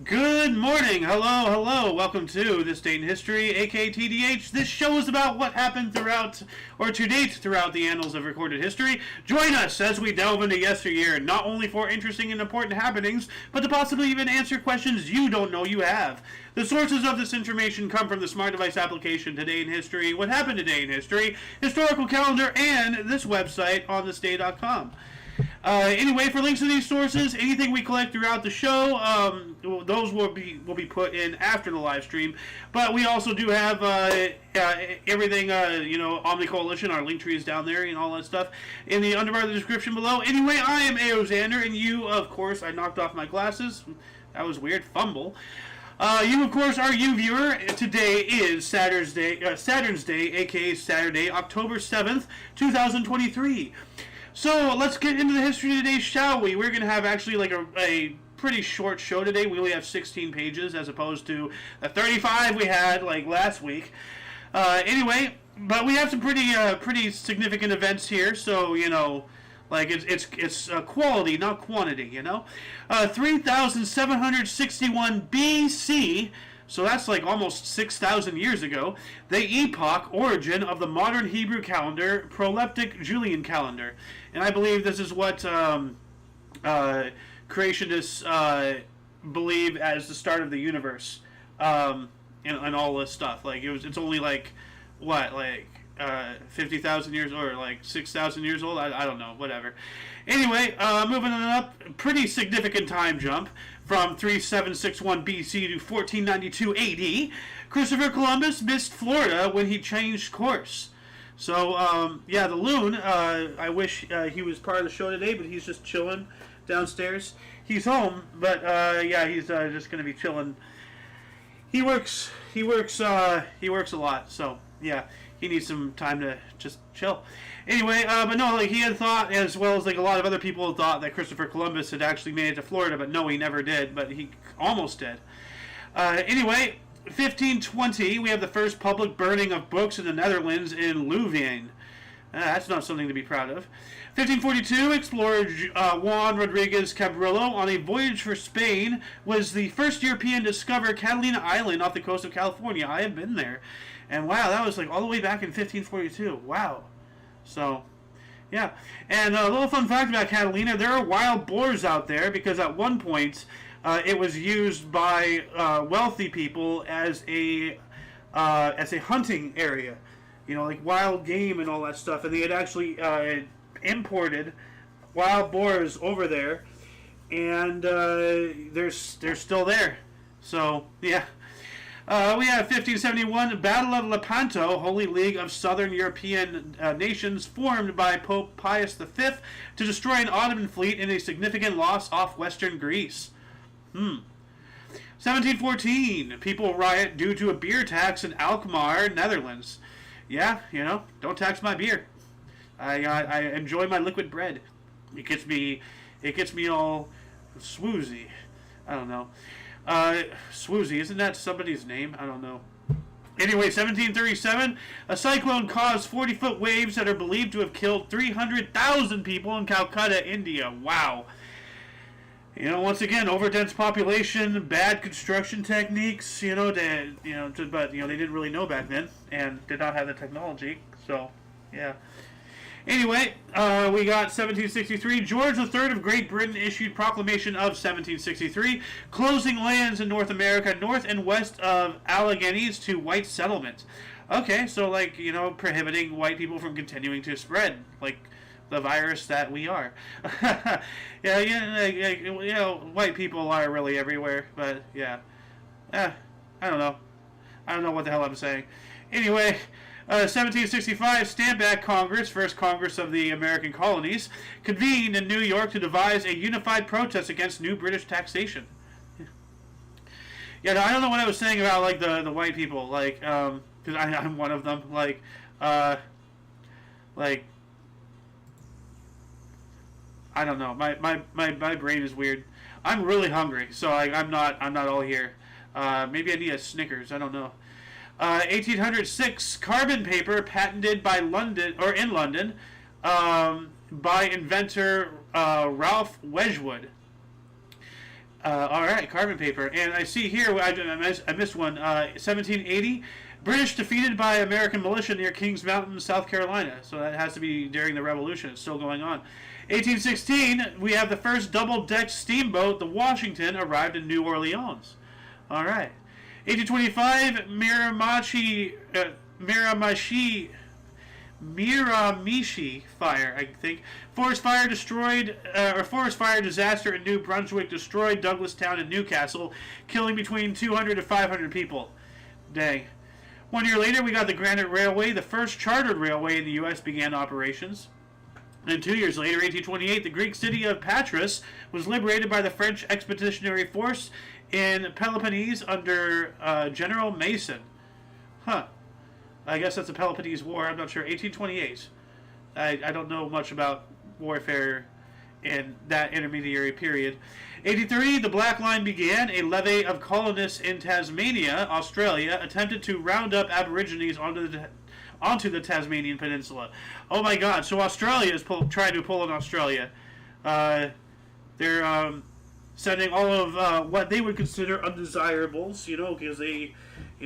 Good morning, hello, welcome to This Date in History, aka TDH. This show is about what happened throughout, or to date throughout the annals of recorded history. Join us as we delve into yesteryear, not only for interesting and important happenings, but to possibly even answer questions you don't know you have. The sources of this information come from the smart device application Today in History, What Happened Today in History, Historical Calendar, and this website on thisday.com. Anyway, for links to these sources, anything we collect throughout the show, those will be put in after the live stream. But we also do have everything, Omni Coalition, our link tree is down there and all that stuff in the underbar of the description below. Anyway, I am A.O. Xander, and you, of course, I knocked off my glasses. That was weird. Fumble. You, of course, are you viewer. Today is Saturn's Day, aka Saturday, October 7th, 2023. So let's get into the history today, shall we? We're going to have actually like a pretty short show today. We only have 16 pages as opposed to the 35 we had like last week. Anyway, but we have some pretty significant events here. So like it's quality, not quantity. 3,761 BC. So that's like almost 6,000 years ago. The epoch origin of the modern Hebrew calendar, proleptic Julian calendar. And I believe this is what creationists believe as the start of the universe, and all this stuff. Like it's only like what, like 50,000 years or like 6,000 years old. I don't know, whatever. Anyway, moving on up, pretty significant time jump from 3761 BC to 1492 AD. Christopher Columbus missed Florida when he changed course. So, the loon, I wish he was part of the show today, but he's just chilling downstairs. He's home, but, he's just going to be chilling. He works a lot, so, yeah, he needs some time to just chill. Anyway, but no, like he had thought, as well as like a lot of other people had thought, that Christopher Columbus had actually made it to Florida, but no, he never did, but he almost did. Anyway, 1520, we have the first public burning of books in the Netherlands in Louvain. That's not something to be proud of. 1542, explorer Juan Rodriguez Cabrillo, on a voyage for Spain, was the first European to discover Catalina Island off the coast of California. I have been there. And wow, that was like all the way back in 1542. Wow. So, yeah. And a little fun fact about Catalina, there are wild boars out there because at one point it was used by wealthy people as a hunting area. Like wild game and all that stuff. And they had actually imported wild boars over there. And they're still there. So, yeah. We have 1571, Battle of Lepanto, Holy League of Southern European nations, formed by Pope Pius V to destroy an Ottoman fleet in a significant loss off western Greece. 1714, people riot due to a beer tax in Alkmaar, Netherlands. Yeah, don't tax my beer. I enjoy my liquid bread. It gets me all swoozy. I don't know. Swoozy, isn't that somebody's name? I don't know. Anyway, 1737, a cyclone caused 40-foot waves that are believed to have killed 300,000 people in Calcutta, India. Wow. Once again, overdense population, bad construction techniques, but they didn't really know back then and did not have the technology. So, yeah. Anyway, we got 1763. George III of Great Britain issued proclamation of 1763, closing lands in North America, north and west of Alleghenies to white settlement. Okay, so prohibiting white people from continuing to spread, like the virus that we are. White people are really everywhere, but yeah. I don't know. I don't know what the hell I'm saying. Anyway, 1765, Stamp Act Congress, first Congress of the American colonies, convened in New York to devise a unified protest against new British taxation. Yeah, no, I don't know what I was saying about the white people, because I'm one of them. I don't know. My brain is weird. I'm really hungry, so I'm not all here. Maybe I need a Snickers. I don't know. 1806, carbon paper patented in London by inventor Ralph Wedgwood. All right, carbon paper. And I see here, I missed one. 1780, British defeated by American militia near Kings Mountain, South Carolina. So that has to be during the Revolution. It's still going on. 1816, we have the first double-decked steamboat, the Washington, arrived in New Orleans. All right. 1825, Miramichi fire, I think. Forest fire disaster in New Brunswick destroyed Douglastown and Newcastle, killing between 200 to 500 people. Dang. 1 year later, we got the Granite Railway, the first chartered railway in the U.S. began operations. And 2 years later, 1828, the Greek city of Patras was liberated by the French Expeditionary Force in Peloponnese under General Mason. Huh. I guess that's the Peloponnese War. I'm not sure. 1828. I don't know much about warfare in that intermediary period. 1830, the Black Line began. A levy of colonists in Tasmania, Australia, attempted to round up Aborigines onto the Tasmanian Peninsula. Oh my God! So Australia is trying to pull in Australia. They're sending all of what they would consider undesirables, because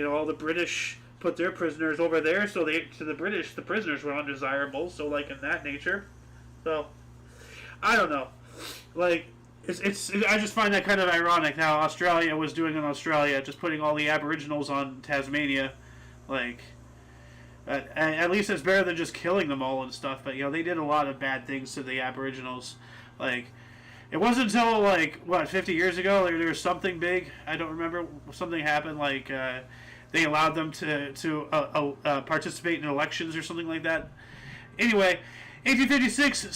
all the British put their prisoners over there, so to the British, the prisoners were undesirable. So, like, in that nature. So, I don't know. Like, I just find that kind of ironic how Australia was doing in Australia, just putting all the Aboriginals on Tasmania. Like, at least it's better than just killing them all and stuff. But, they did a lot of bad things to the Aboriginals. Like, it wasn't until, 50 years ago, there was something big. I don't remember. Something happened, they allowed them to participate in elections or something like that. Anyway, 1856,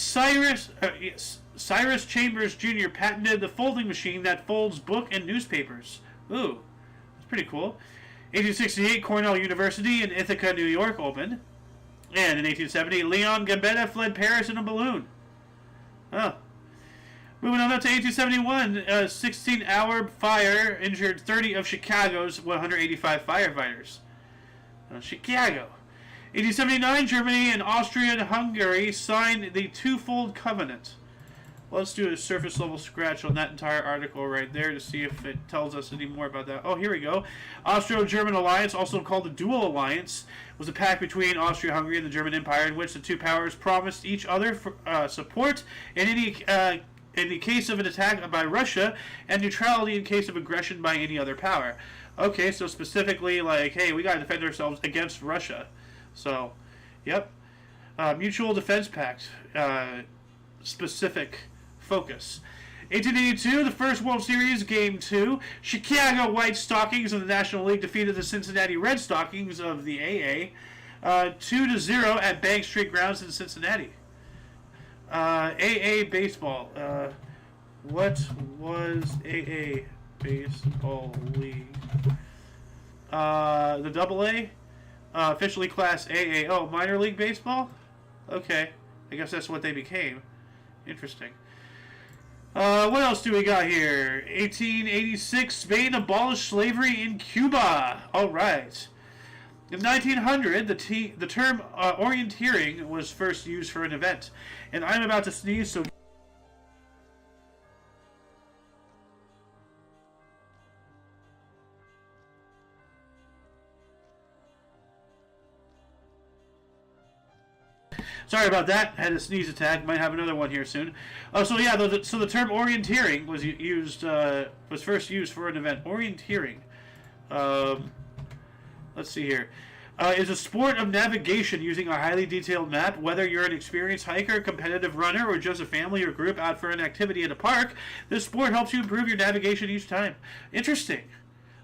Cyrus Chambers Jr. patented the folding machine that folds book and newspapers. Ooh, that's pretty cool. 1868, Cornell University in Ithaca, New York opened. And in 1870, Leon Gambetta fled Paris in a balloon. Oh. Moving on up to 1871, a 16-hour fire injured 30 of Chicago's 185 firefighters. Chicago. 1879, Germany and Austria-Hungary signed the Twofold Covenant. Let's do a surface-level scratch on that entire article right there to see if it tells us any more about that. Oh, here we go. Austro-German alliance, also called the Dual Alliance, was a pact between Austria-Hungary and the German Empire in which the two powers promised each other support in the case of an attack by Russia, and neutrality in case of aggression by any other power. Okay, so specifically, hey, we gotta defend ourselves against Russia. So, yep. Mutual Defense Pact. Specific focus. 1882, the first World Series, Game 2. Chicago White Stockings of the National League defeated the Cincinnati Red Stockings of the AA 2-0 at Bank Street Grounds in Cincinnati. AA Baseball. What was AA Baseball League? The Double A? Officially Class AA. Oh, Minor League Baseball? Okay. I guess that's what they became. Interesting. What else do we got here? 1886, Spain abolished slavery in Cuba. All right. In 1900, the term orienteering was first used for an event. And I'm about to sneeze, so... Sorry about that. I had a sneeze attack. Might have another one here soon. So the term orienteering was first used for an event. Orienteering. Let's see here. Is a sport of navigation using a highly detailed map. Whether you're an experienced hiker, competitive runner, or just a family or group out for an activity at a park, this sport helps you improve your navigation each time. Interesting.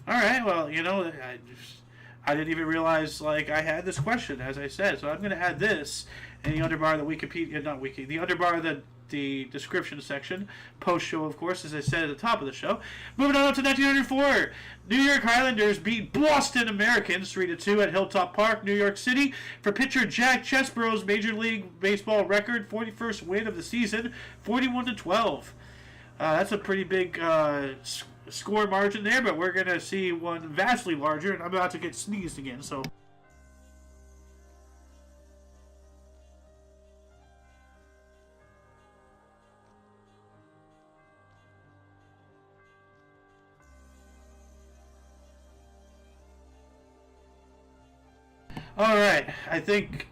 All right. Well, I didn't even realize I had this question, as I said. So I'm going to add this in the underbar of the Wikipedia, the underbar of the description section, post-show, of course, as I said at the top of the show. Moving on up to 1904, New York Highlanders beat Boston Americans 3-2 at Hilltop Park, New York City, for pitcher Jack Chesborough's Major League Baseball record 41st win of the season, 41-12. That's a pretty big score margin there, but we're going to see one vastly larger, and I'm about to get sneezed again, so... All right. I think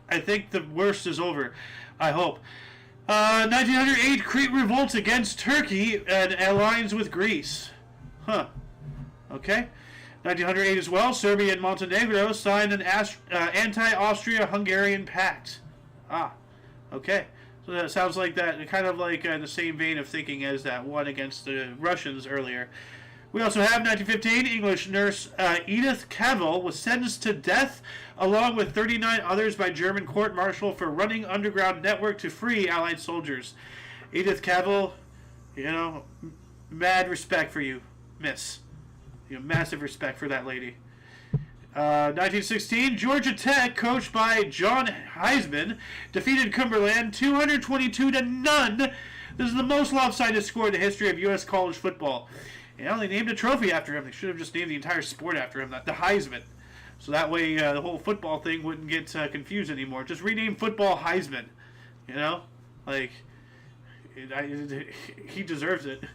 the worst is over. I hope. 1908, Crete revolts against Turkey and aligns with Greece. Huh. Okay. 1908 as well, Serbia and Montenegro signed an anti-Austria-Hungarian pact. Ah. Okay. So that sounds like that, kind of like in the same vein of thinking as that one against the Russians earlier. We also have 1915, English nurse Edith Cavell was sentenced to death along with 39 others by German court-martial for running underground network to free Allied soldiers. Edith Cavell, mad respect for you, miss. Massive respect for that lady. 1916, Georgia Tech, coached by John Heisman, defeated Cumberland 222-0. This is the most lopsided score in the history of U.S. college football. They named a trophy after him. They should have just named the entire sport after him, the Heisman. So that way the whole football thing wouldn't get confused anymore. Just rename football Heisman. He deserves it.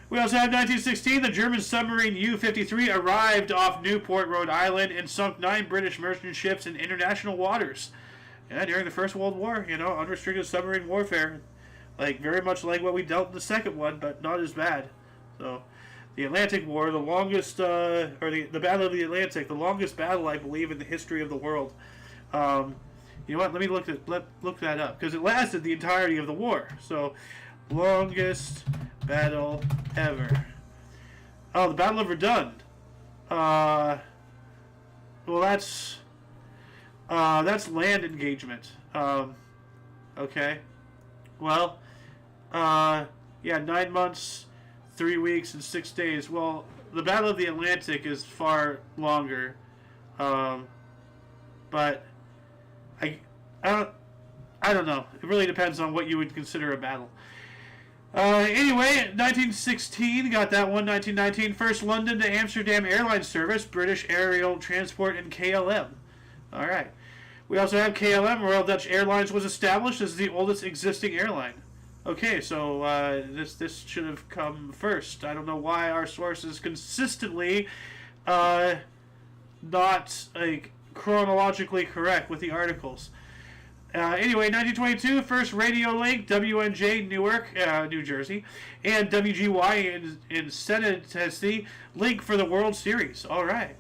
We also have 1916, the German submarine U-53 arrived off Newport, Rhode Island, and sunk 9 British merchant ships in international waters. During the First World War, unrestricted submarine warfare. Very much like what we dealt in the second one, but not as bad. So, the Atlantic War, the longest, the Battle of the Atlantic, the longest battle, I believe, in the history of the world. You know what? Let me look that up, because it lasted the entirety of the war. So, longest battle ever. Oh, the Battle of Verdun. Well, that's land engagement. Okay. Well, yeah, 9 months, 3 weeks, and 6 days. Well, the Battle of the Atlantic is far longer. But I don't know. It really depends on what you would consider a battle. Anyway, 1916, got that one. 1919, first London to Amsterdam airline service, British Aerial Transport, and KLM. All right. We also have KLM, Royal Dutch Airlines, was established as the oldest existing airline. Okay, so this should have come first. I don't know why our sources consistently not chronologically correct with the articles. Anyway, 1922, first radio link, WNJ Newark, New Jersey, and WGY in Senate, Tennessee, link for the World Series. All right.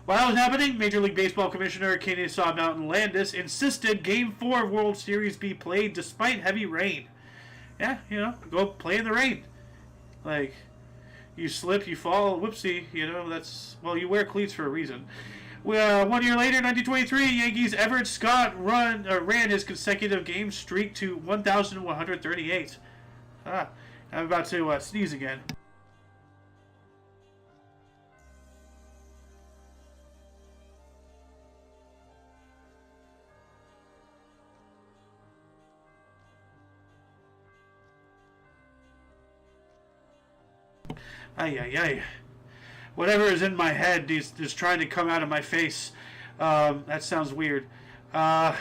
While that was happening, Major League Baseball Commissioner Kennesaw Mountain Landis insisted Game 4 World Series be played despite heavy rain. Yeah, go play in the rain. You slip, you fall, whoopsie, you wear cleats for a reason. Well, 1 year later, 1923, Yankees Everett Scott ran his consecutive game streak to 1,138. I'm about to sneeze again. Ay. Whatever is in my head is trying to come out of my face. That sounds weird. What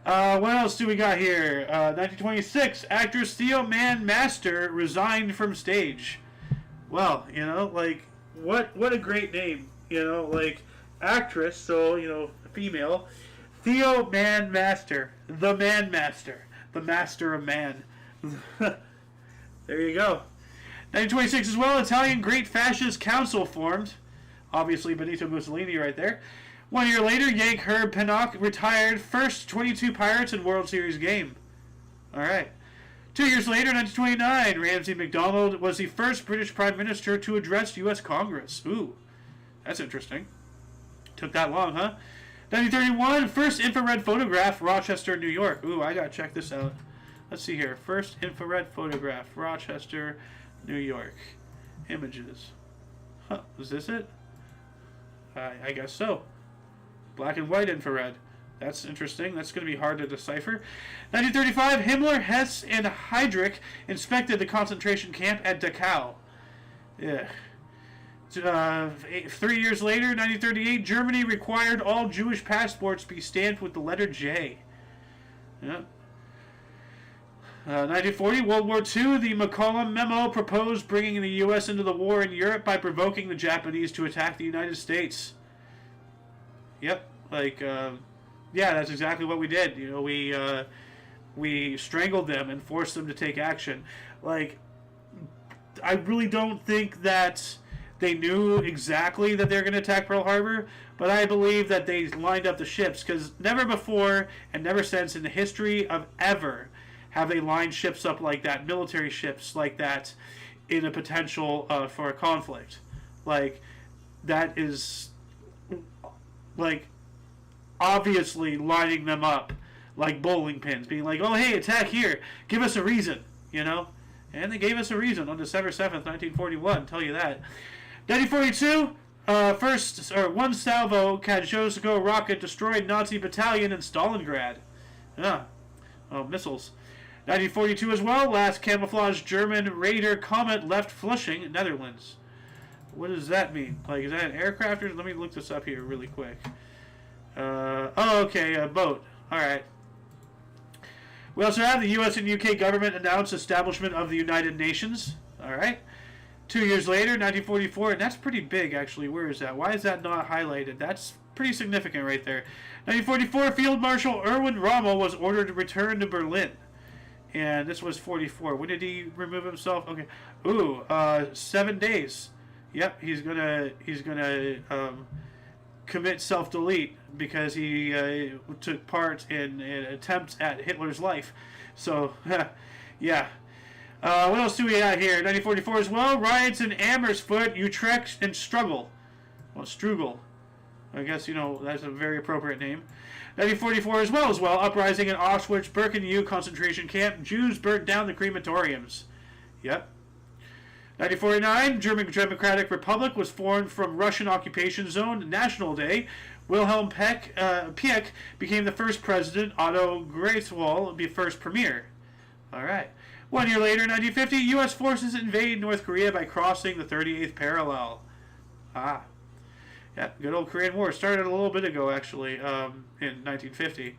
else do we got here? 1926, actor Theo Master resigned from stage. Well, what a great name. Actress, so, female. Theo Master. The Man Master. The Master of Man. There you go. 1926 as well, Italian Great Fascist Council formed. Obviously Benito Mussolini right there. 1 year later, Yank Herb Pennock retired, first 22 Pirates in World Series game. Alright. 2 years later, 1929, Ramsay MacDonald was the first British Prime Minister to address U.S. Congress. Ooh, that's interesting. Took that long, huh? 1931, first infrared photograph, Rochester, New York. Ooh, I gotta check this out. Let's see here. First infrared photograph, Rochester, New York. Images. Huh, is this it? I guess so. Black and white infrared. That's interesting. That's going to be hard to decipher. 1935, Himmler, Hess, and Heydrich inspected the concentration camp at Dachau. Yeah. 3 years later, 1938, Germany required all Jewish passports be stamped with the letter J. Yeah. 1940, World War II, the McCollum Memo proposed bringing the U.S. into the war in Europe by provoking the Japanese to attack the United States. Yep. Like, yeah, that's exactly what we did. You know, we strangled them and forced them to take action. Like, I really don't think that they knew exactly that they're going to attack Pearl Harbor, but I believe that they lined up the ships, because never before and never since in the history of ever have they lined ships up like that, military ships like that, in a potential for a conflict. Like, that is, like, obviously lining them up like bowling pins, being like, oh, hey, attack here, give us a reason, you know? And they gave us a reason on December 7th, 1941, tell you that. 1942, one salvo Kajowsko rocket destroyed Nazi battalion in Stalingrad. Missiles. 1942 as well, last camouflaged German Raider Comet left Flushing, Netherlands. What does that mean? Like, is that an aircraft? Or let me look this up here really quick. Okay, a boat. Alright. We also have the U.S. and U.K. government announced establishment of the United Nations. Alright. 2 years later, 1944, and that's pretty big, actually. Where is that? Why is that not highlighted? That's pretty significant right there. 1944, Field Marshal Erwin Rommel was ordered to return to Berlin. And this was 44. When did he remove himself? Okay. 7 days. Yep, he's gonna commit self-delete because he took part in attempts at Hitler's life. So, yeah. What else do we have here? 1944 as well. Riots in Amersfoort, Utrecht, and Struggle. Well, Struggle. I guess, you know, that's a very appropriate name. 1944 as well. Uprising in Auschwitz-Birkenau concentration camp. Jews burnt down the crematoriums. Yep. 1949, German Democratic Republic was formed from Russian occupation zone. National Day. Wilhelm Pieck became the first president. Otto Greifswald be first premier. All right. 1 year later, 1950, U.S. forces invade North Korea by crossing the 38th parallel. Yeah, good old Korean War. Started a little bit ago, actually, in 1950,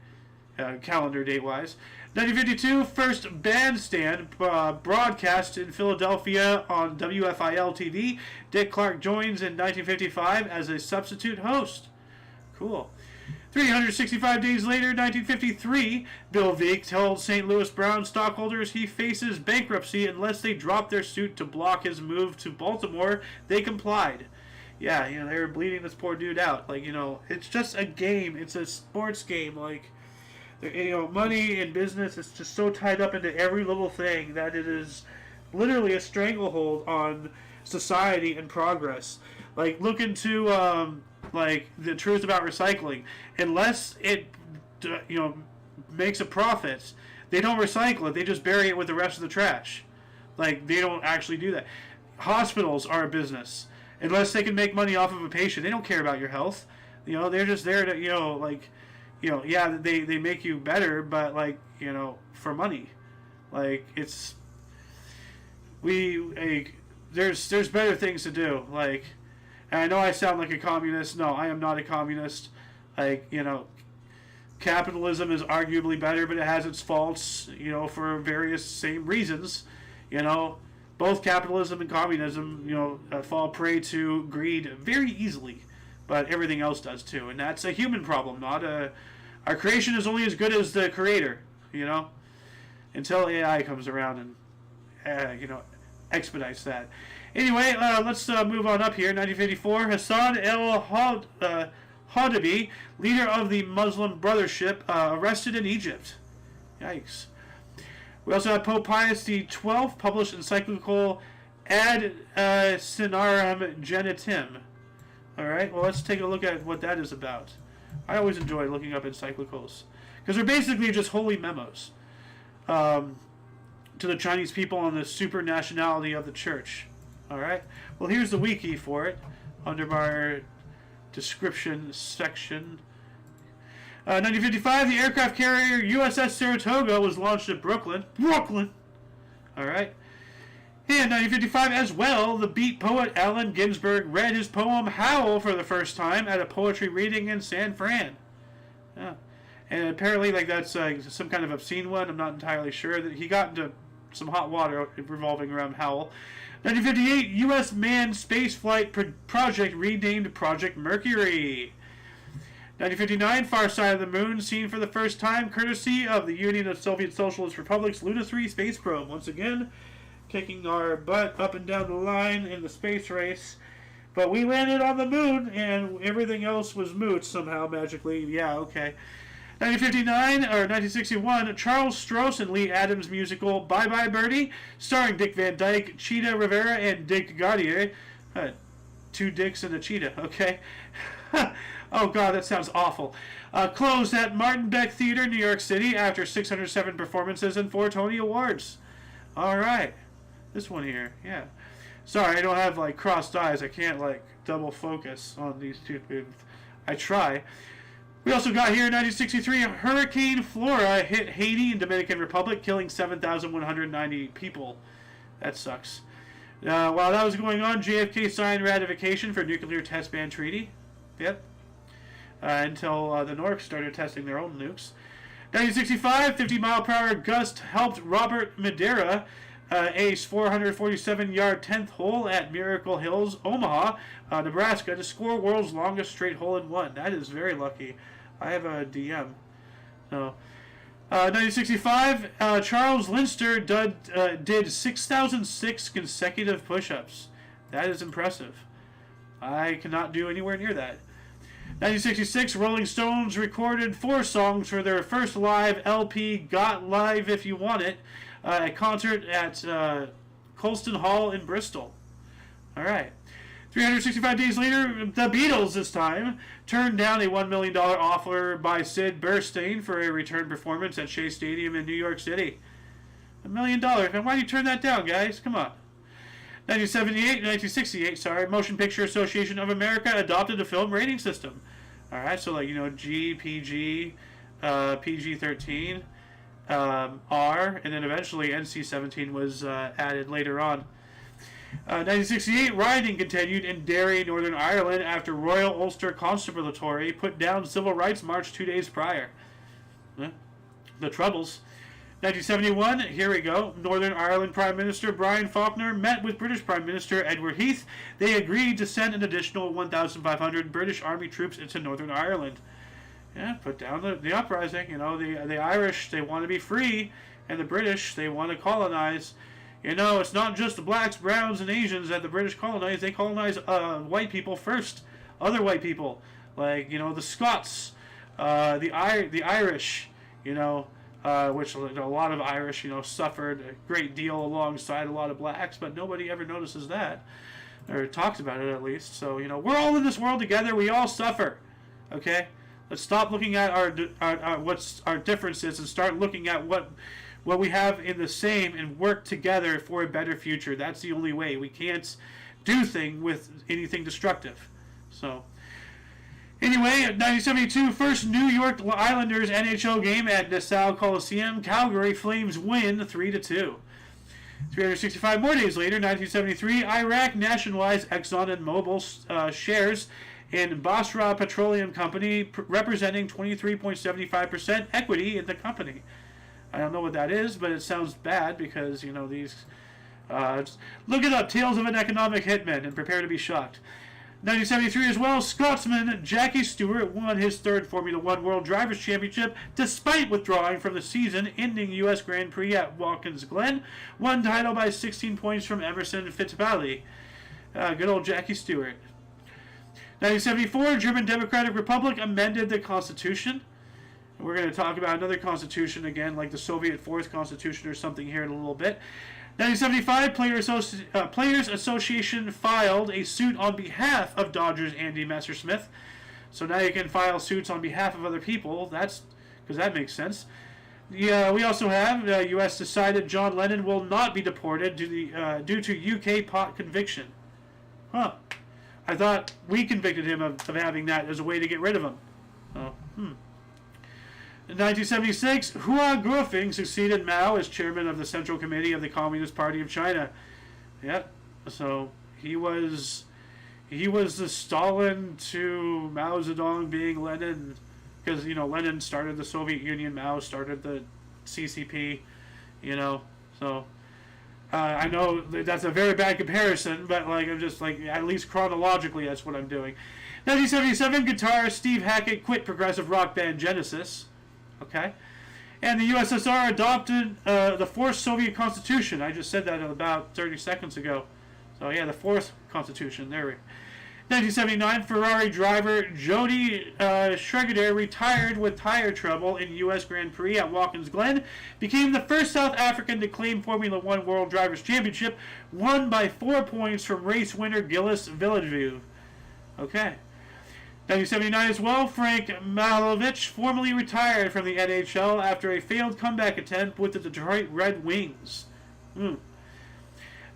calendar date-wise. 1952, first bandstand broadcast in Philadelphia on WFIL-TV. Dick Clark joins in 1955 as a substitute host. Cool. 365 days later, 1953, Bill Veeck told St. Louis Brown stockholders he faces bankruptcy unless they drop their suit to block his move to Baltimore. They complied. Yeah, you know, they were bleeding this poor dude out. Like, you know, it's just a game. It's a sports game. Like, you know, money and business is just so tied up into every little thing that it is literally a stranglehold on society and progress. Like, look into, like, the truth about recycling. Unless it, you know, makes a profit, they don't recycle it. They just bury it with the rest of the trash. Like, they don't actually do that. Hospitals are a business. Unless they can make money off of a patient, they don't care about your health. You know, they're just there to, you know, like, you know, yeah, they make you better, but, like, you know, for money. Like, it's, there's better things to do. Like, and I know I sound like a communist. No, I am not a communist. Like, you know, capitalism is arguably better, but it has its faults, you know, for various same reasons. You know, both capitalism and communism, you know, fall prey to greed very easily, but everything else does too. And that's a human problem, not a... Our creation is only as good as the creator, you know, until AI comes around and, you know, expedites that. Anyway, let's move on up here. 1954, Hassan el-Hadabi, leader of the Muslim Brothership, arrested in Egypt. Yikes. We also have Pope Pius XII published encyclical Ad Sinarum Genitum. Alright, well, let's take a look at what that is about. I always enjoy looking up encyclicals, because they're basically just holy memos to the Chinese people on the super nationality of the church. Alright, well, here's the wiki for it, under our description section. 1955, the aircraft carrier USS Saratoga was launched at Brooklyn. Alright. In 1955 as well, the beat poet Allen Ginsberg read his poem Howl for the first time at a poetry reading in San Fran. Yeah. And apparently, like, that's some kind of obscene one. I'm not entirely sure. That he got into some hot water revolving around Howl. 1958, U.S. manned spaceflight project renamed Project Mercury. 1959, Far Side of the Moon, seen for the first time, courtesy of the Union of Soviet Socialist Republics Luna 3 space probe. Once again, kicking our butt up and down the line in the space race. But we landed on the moon, and everything else was moot somehow, magically. Yeah, okay. 1959, or 1961, Charles Stross and Lee Adams musical Bye Bye Birdie, starring Dick Van Dyke, Cheetah Rivera, and Dick Gaudier. Two dicks and a cheetah, okay? Oh, God, that sounds awful. Closed at Martin Beck Theater, New York City, after 607 performances and 4 Tony Awards. All right. This one here, yeah. Sorry, I don't have, like, crossed eyes. I can't, like, double focus on these two. I try. We also got here in 1963, Hurricane Flora hit Haiti and Dominican Republic, killing 7,190 people. That sucks. While that was going on, JFK signed ratification for nuclear test ban treaty. Yep. Until the Norks started testing their own nukes. 1965, 50-mile-per-hour gust helped Robert Madera ace 447-yard 10th hole at Miracle Hills, Omaha, Nebraska, to score world's longest straight hole-in-one. That is very lucky. I have a DM. So, 1965, Charles Linster did 6,006 consecutive push-ups. That is impressive. I cannot do anywhere near that. 1966, Rolling Stones recorded 4 songs for their first live LP, Got Live If You Want It, a concert at Colston Hall in Bristol. All right. 365 days later, the Beatles this time turned down a $1 million offer by Sid Burstyn for a return performance at Shea Stadium in New York City. $1 million. Now, why do you turn that down, guys? Come on. 1968, Motion Picture Association of America adopted a film rating system. All right, so like, G, PG, PG-13, R, and then eventually NC-17 was added later on. 1968, rioting continued in Derry, Northern Ireland, after Royal Ulster Constabulary put down civil rights march 2 days prior. The Troubles. 1971, here we go. Northern Ireland Prime Minister Brian Faulkner met with British Prime Minister Edward Heath. They agreed to send an additional 1,500 British Army troops into Northern Ireland. Yeah, put down the uprising. The Irish, they want to be free, and the British, they want to colonize. It's not just the blacks, browns, and Asians that the British colonize. They colonize white people first. Other white people, like, the Scots, the Irish, which a lot of Irish, suffered a great deal alongside a lot of blacks, but nobody ever notices that, or talks about it at least. So, we're all in this world together. We all suffer, okay? Let's stop looking at what's our differences and start looking at what we have in the same and work together for a better future. That's the only way. We can't do anything destructive. So, anyway, 1972, first New York Islanders NHL game at Nassau Coliseum. Calgary Flames win 3-2. 365 more days later, 1973, Iraq nationalized Exxon and Mobil shares in Basra Petroleum Company, representing 23.75% equity in the company. I don't know what that is, but it sounds bad because, these... look it up, Tales of an Economic Hitman, and prepare to be shocked. 1973 as well, Scotsman Jackie Stewart won his 3rd Formula One World Drivers' Championship despite withdrawing from the season-ending U.S. Grand Prix at Watkins Glen. Won title by 16 points from Emerson Fittipaldi. Good old Jackie Stewart. 1974, German Democratic Republic amended the Constitution. We're going to talk about another constitution again, like the Soviet 4th Constitution or something here in a little bit. 1975, Players Association filed a suit on behalf of Dodgers' Andy Messersmith. So now you can file suits on behalf of other people. That's because that makes sense. Yeah, we also have the U.S. decided John Lennon will not be deported due to UK pot conviction. Huh. I thought we convicted him of having that as a way to get rid of him. Oh, In 1976, Hua Guofeng succeeded Mao as chairman of the Central Committee of the Communist Party of China. Yep. So he was the Stalin to Mao Zedong being Lenin, because Lenin started the Soviet Union, Mao started the CCP. So I know that's a very bad comparison, but like I'm just like at least chronologically that's what I'm doing. 1977, guitarist Steve Hackett quit progressive rock band Genesis. Okay. And the USSR adopted the fourth Soviet Constitution. I just said that about 30 seconds ago. So yeah, the fourth Constitution. There we go. 1979, Ferrari driver Jody Scheckter retired with tire trouble in U.S. Grand Prix at Watkins Glen, became the first South African to claim Formula One World Drivers' Championship, won by 4 points from race winner Gilles Villeneuve. Okay. 1979 as well, Frank Malovich formally retired from the NHL after a failed comeback attempt with the Detroit Red Wings.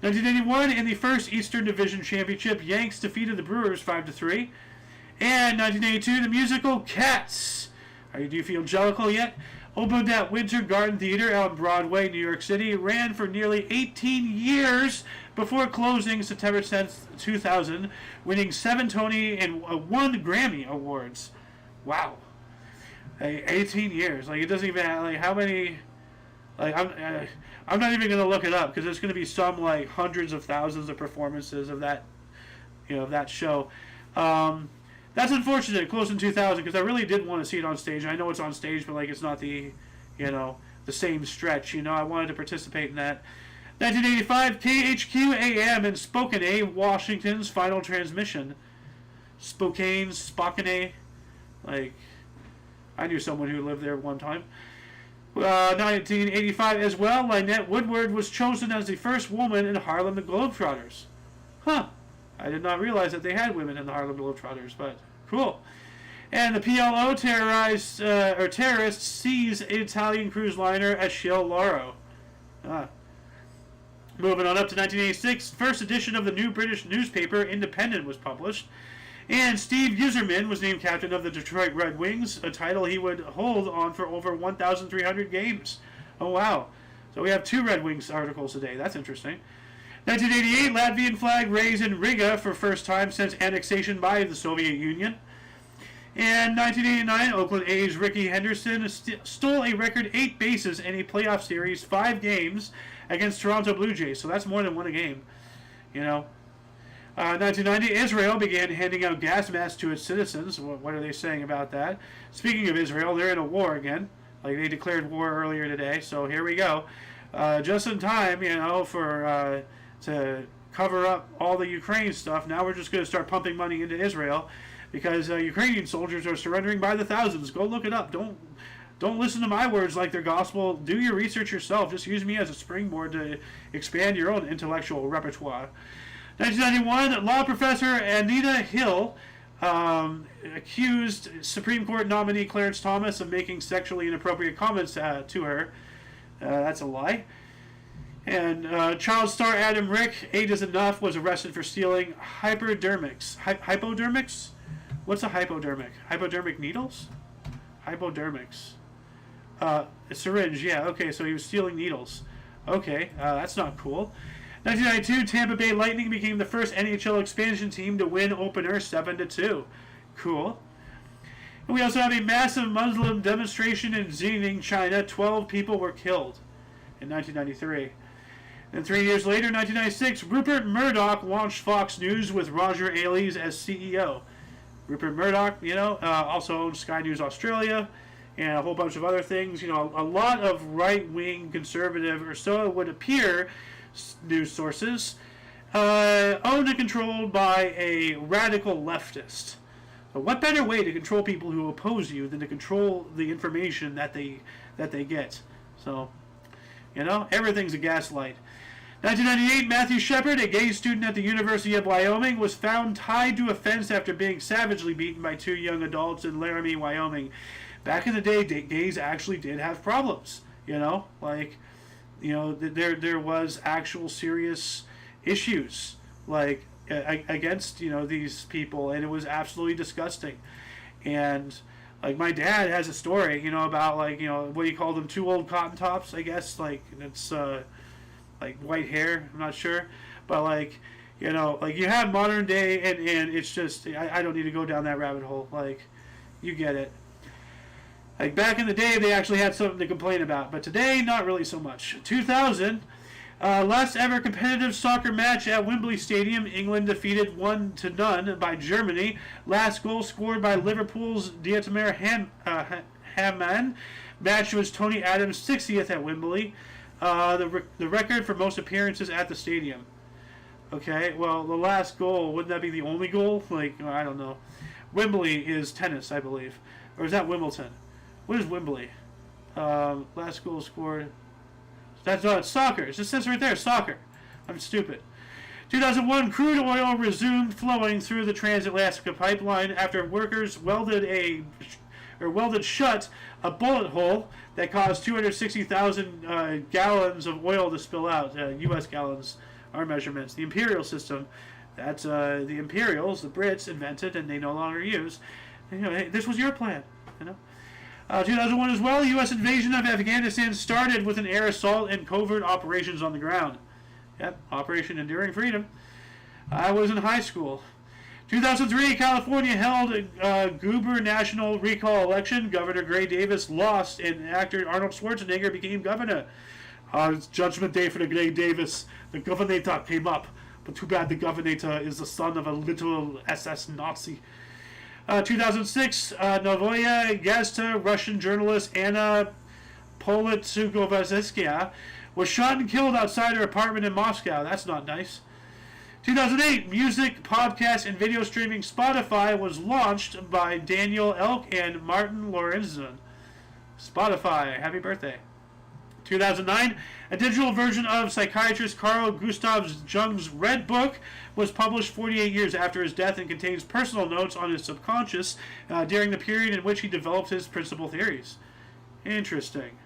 1981, in the first Eastern Division Championship, Yanks defeated the Brewers 5-3. And 1982, the musical Cats. Do you feel jellicle yet? Opened at Winter Garden Theater out on Broadway, New York City, ran for nearly 18 years before closing September 10th, 2000, winning 7 Tony and 1 Grammy Awards. Wow. 18 years. Like, it doesn't even have, like, how many... Like, I'm not even going to look it up, because there's going to be some, like, hundreds of thousands of performances of that, of that show. That's unfortunate. It closed in 2000, because I really did want to see it on stage. I know it's on stage, but, like, it's not the, the same stretch. I wanted to participate in that. 1985, KHQ-AM in Spokane, Washington's final transmission. Spokane. Like, I knew someone who lived there one time. 1985 as well, Lynette Woodward was chosen as the first woman in Harlem Globetrotters. Huh. I did not realize that they had women in the Harlem Globetrotters, but cool. And the PLO terrorists seized Italian cruise liner Achille Lauro. Moving on up to 1986, first edition of the new British newspaper Independent was published. And Steve Yzerman was named captain of the Detroit Red Wings, a title he would hold on for over 1,300 games. Oh, wow. So we have 2 Red Wings articles today. That's interesting. 1988, Latvian flag raised in Riga for first time since annexation by the Soviet Union. And 1989, Oakland A's Ricky Henderson stole a record 8 bases in a playoff series, 5 games against Toronto Blue Jays. So that's more than 1 a game, 1990, Israel began handing out gas masks to its citizens. What are they saying about that? Speaking of Israel, they're in a war again. Like, they declared war earlier today, so here we go. Just in time, for to cover up all the Ukraine stuff. Now we're just going to start pumping money into Israel because Ukrainian soldiers are surrendering by the thousands. Go look it up. Don't listen to my words like they're gospel. Do your research yourself. Just use me as a springboard to expand your own intellectual repertoire. 1991, law professor Anita Hill accused Supreme Court nominee Clarence Thomas of making sexually inappropriate comments to her. That's a lie. And child star Adam Rick, 8 is enough, was arrested for stealing hypodermics. Hypodermics? What's a hypodermic? Hypodermic needles? Hypodermics. A syringe, yeah. Okay, so he was stealing needles. Okay, that's not cool. 1992, Tampa Bay Lightning became the first NHL expansion team to win opener 7-2. Cool. And we also have a massive Muslim demonstration in Xining, China. 12 people were killed in 1993. And 3 years later, 1996, Rupert Murdoch launched Fox News with Roger Ailes as CEO. Rupert Murdoch, also owns Sky News Australia and a whole bunch of other things. A lot of right-wing conservative, or so it would appear, news sources, owned and controlled by a radical leftist. So what better way to control people who oppose you than to control the information that they get? So, everything's a gaslight. 1998, Matthew Shepard, a gay student at the University of Wyoming, was found tied to a fence after being savagely beaten by 2 young adults in Laramie, Wyoming. Back in the day, gays actually did have problems. There was actual serious issues against these people, and it was absolutely disgusting. And my dad has a story about what do you call them, 2 old cotton tops, I guess, it's white hair, I'm not sure, but you have modern day, and it's just I don't need to go down that rabbit hole. You get it. Back in the day, they actually had something to complain about, but today, not really so much. 2000, Last ever competitive soccer match at Wembley Stadium. England defeated 1-0 by Germany. Last goal scored by Liverpool's Dieter Hamann. Match was Tony Adams' 60th at Wembley. The record for most appearances at the stadium. Okay, well, the last goal, wouldn't that be the only goal? Like, I don't know. Wembley is tennis, I believe. Or is that Wimbledon? What is Wembley? Last goal scored. It's soccer. It just says right there, soccer. I'm stupid. 2001, crude oil resumed flowing through the transatlantic pipeline after workers welded shut a bullet hole that caused 260,000 gallons of oil to spill out. U.S. gallons are measurements. The imperial system that the Imperials, the Brits, invented and they no longer use. And, hey, this was your plan, 2001 as well, U.S. invasion of Afghanistan started with an air assault and covert operations on the ground. Yep, Operation Enduring Freedom. I was in high school. 2003, California held a Goober national recall election. Governor Gray Davis lost, and actor Arnold Schwarzenegger became governor. It's Judgment Day for the Gray Davis. The governor came up, but too bad the governor is the son of a literal SS Nazi. 2006, Novaya Gazeta Russian journalist Anna Politkovskaya was shot and killed outside her apartment in Moscow. That's not nice. 2008, music, podcast, and video streaming Spotify was launched by Daniel Elk and Martin Lorenzen. Spotify, happy birthday. 2009, a digital version of psychiatrist Carl Gustav Jung's Red Book was published 48 years after his death and contains personal notes on his subconscious during the period in which he developed his principal theories. Interesting.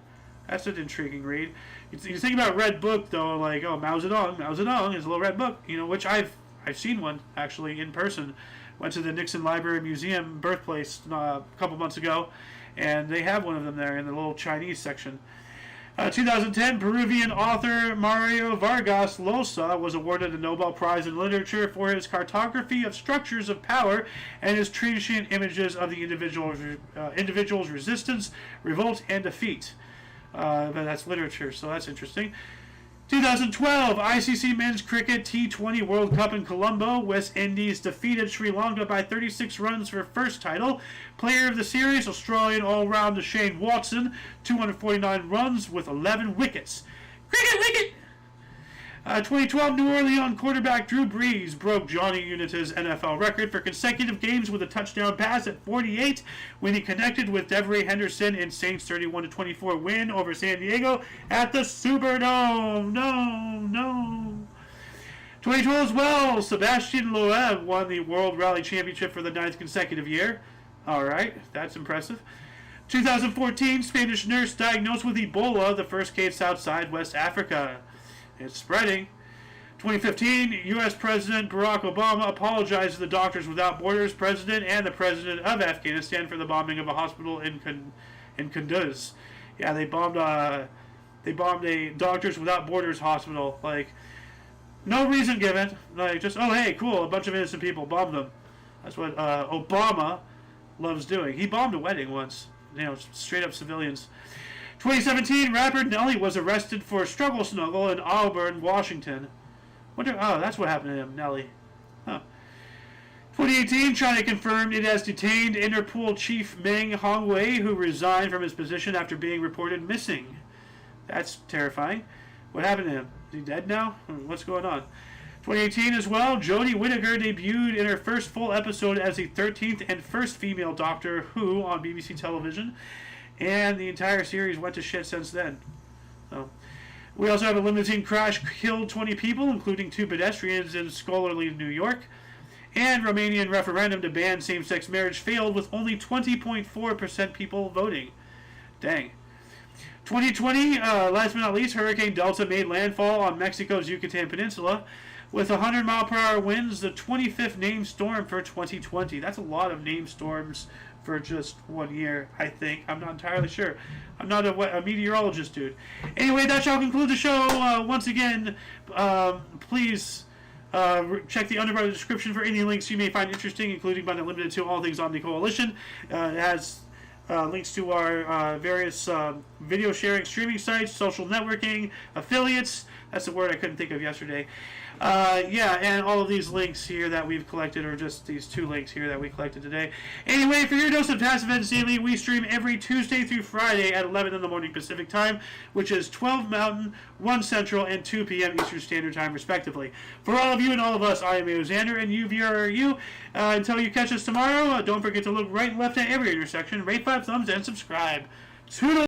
That's an intriguing read. You think about Red Book, though, like, oh, Mao Zedong is a little Red Book, which I've seen one, actually, in person. Went to the Nixon Library Museum birthplace a couple months ago, and they have one of them there in the little Chinese section. 2010, Peruvian author Mario Vargas Llosa was awarded a Nobel Prize in Literature for his cartography of structures of power and his transient images of the individual's resistance, revolt, and defeat. But that's literature, so that's interesting. 2012, ICC Men's Cricket T20 World Cup in Colombo. West Indies defeated Sri Lanka by 36 runs for first title. Player of the series, Australian all-rounder Shane Watson, 249 runs with 11 wickets. Cricket wicket! 2012, New Orleans quarterback Drew Brees broke Johnny Unitas' NFL record for consecutive games with a touchdown pass at 48 when he connected with Devery Henderson in Saints' 31-24 win over San Diego at the Superdome. No. 2012 as well, Sebastian Loeb won the World Rally Championship for the 9th consecutive year. All right, that's impressive. 2014, Spanish nurse diagnosed with Ebola, the first case outside West Africa. It's spreading. 2015, U.S. President Barack Obama apologized to the Doctors Without Borders president and the president of Afghanistan for the bombing of a hospital in Kunduz. Yeah, they bombed a Doctors Without Borders hospital. Like, no reason given. Like, just, oh, hey, cool, a bunch of innocent people bombed them. That's what Obama loves doing. He bombed a wedding once. Straight up civilians. 2017, rapper Nelly was arrested for struggle snuggle in Auburn, Washington. That's what happened to him, Nelly. 2018, China confirmed it has detained Interpol chief Meng Hongwei, who resigned from his position after being reported missing. That's terrifying. What happened to him? Is he dead now? What's going on? 2018 as well, Jodie Whittaker debuted in her first full episode as the 13th and first female Doctor Who on BBC television. And the entire series went to shit since then. So, we also have a limousine crash killed 20 people, including 2 pedestrians in scholarly New York. And Romanian referendum to ban same-sex marriage failed with only 20.4% people voting. Dang. 2020, last but not least, Hurricane Delta made landfall on Mexico's Yucatan Peninsula. With 100-mile-per-hour winds, the 25th named storm for 2020. That's a lot of named storms for just 1 year, I think. I'm not entirely sure. I'm not a meteorologist, dude. Anyway, that shall conclude the show. Once again, please check the underbar description for any links you may find interesting, including but not limited to all things Omni Coalition. It has links to our various video sharing streaming sites, social networking, affiliates, That's the word I couldn't think of yesterday. Yeah, and all of these links here that we've collected are just these 2 links here that we collected today. Anyway, for your dose of past events daily, we stream every Tuesday through Friday at 11 in the morning Pacific time, which is 12 Mountain, 1 Central, and 2 p.m. Eastern Standard Time, respectively. For all of you and all of us, I am Xander, and you, viewer, are you. Until you catch us tomorrow, don't forget to look right and left at every intersection, rate 5 thumbs, and subscribe. Toodle!